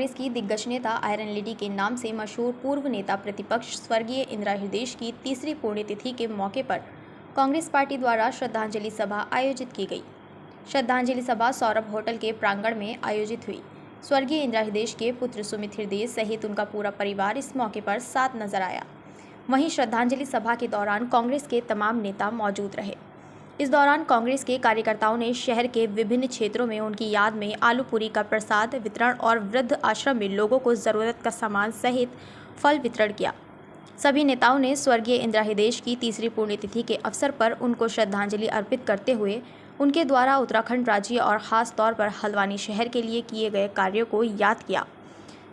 कांग्रेस की दिग्गज नेता आयरन लेडी के नाम से मशहूर पूर्व नेता प्रतिपक्ष स्वर्गीय इंदिरा हृदयेश की तीसरी पुण्यतिथि के मौके पर कांग्रेस पार्टी द्वारा श्रद्धांजलि सभा आयोजित की गई। श्रद्धांजलि सभा सौरभ होटल के प्रांगण में आयोजित हुई। स्वर्गीय इंदिरा हृदयेश के पुत्र सुमित हृदयेश सहित उनका पूरा परिवार इस मौके पर साथ नजर आया। वहीं श्रद्धांजलि सभा के दौरान कांग्रेस के तमाम नेता मौजूद रहे। इस दौरान कांग्रेस के कार्यकर्ताओं ने शहर के विभिन्न क्षेत्रों में उनकी याद में आलू पूरी का प्रसाद वितरण और वृद्ध आश्रम में लोगों को ज़रूरत का सामान सहित फल वितरण किया। सभी नेताओं ने स्वर्गीय इंदिरा हृदयेश की तीसरी पुण्यतिथि के अवसर पर उनको श्रद्धांजलि अर्पित करते हुए उनके द्वारा उत्तराखंड राज्य और ख़ास तौर पर हल्द्वानी शहर के लिए किए गए कार्यों को याद किया।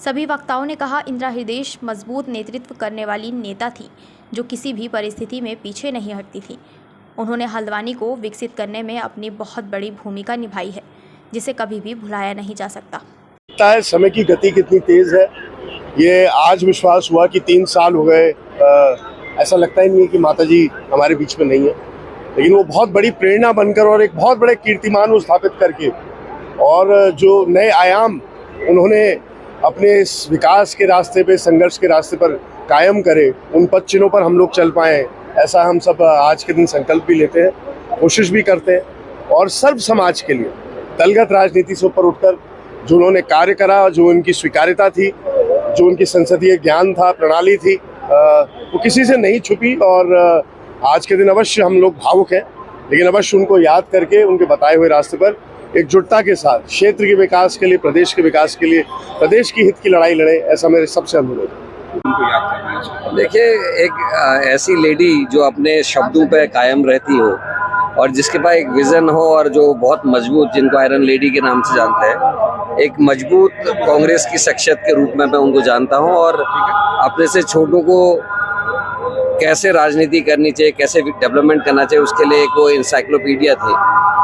सभी वक्ताओं ने कहा, इंदिरा हृदयेश मजबूत नेतृत्व करने वाली नेता थी जो किसी भी परिस्थिति में पीछे नहीं हटती थी। उन्होंने हल्द्वानी को विकसित करने में अपनी बहुत बड़ी भूमिका निभाई है, जिसे कभी भी भुलाया नहीं जा सकता। समय की गति कितनी तेज है, ये आज विश्वास हुआ कि 3 साल हो गए। ऐसा लगता ही नहीं है कि माताजी हमारे बीच में नहीं है, लेकिन वो बहुत बड़ी प्रेरणा बनकर और एक बहुत बड़े कीर्तिमान को स्थापित करके और जो नए आयाम उन्होंने अपने इस विकास के रास्ते पे, संघर्ष के रास्ते पर कायम करे, उन पद चिन्हों पर हम लोग चल पाएँ, ऐसा हम सब आज के दिन संकल्प भी लेते हैं, कोशिश भी करते हैं। और सर्व समाज के लिए दलगत राजनीति से ऊपर उठकर जो उन्होंने कार्य करा, जो उनकी स्वीकार्यता थी, जो उनकी संसदीय ज्ञान था, प्रणाली थी, वो किसी से नहीं छुपी। और आज के दिन अवश्य हम लोग भावुक हैं, लेकिन अवश्य उनको याद करके उनके बताए हुए रास्ते पर एकजुटता के साथ क्षेत्र के विकास के लिए, प्रदेश के विकास के लिए, प्रदेश की हित की लड़ाई लड़े, ऐसा मेरे सबसे अनुरोध है। देखिए, एक ऐसी लेडी जो अपने शब्दों पे कायम रहती हो और जिसके पास एक विजन हो और जो बहुत मजबूत, जिनको आयरन लेडी के नाम से जानते हैं, एक मजबूत कांग्रेस की शख्सियत के रूप में मैं उनको जानता हूं। और अपने से छोटों को कैसे राजनीति करनी चाहिए, कैसे डेवलपमेंट करना चाहिए, उसके लिए एक वो इंसाइक्लोपीडिया थे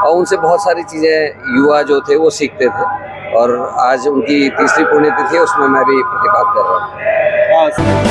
और उनसे बहुत सारी चीज़ें युवा जो थे वो सीखते थे। और आज उनकी तीसरी पुण्यतिथि है, उसमें मैं भी प्रतिभाग कर रहा हूँ।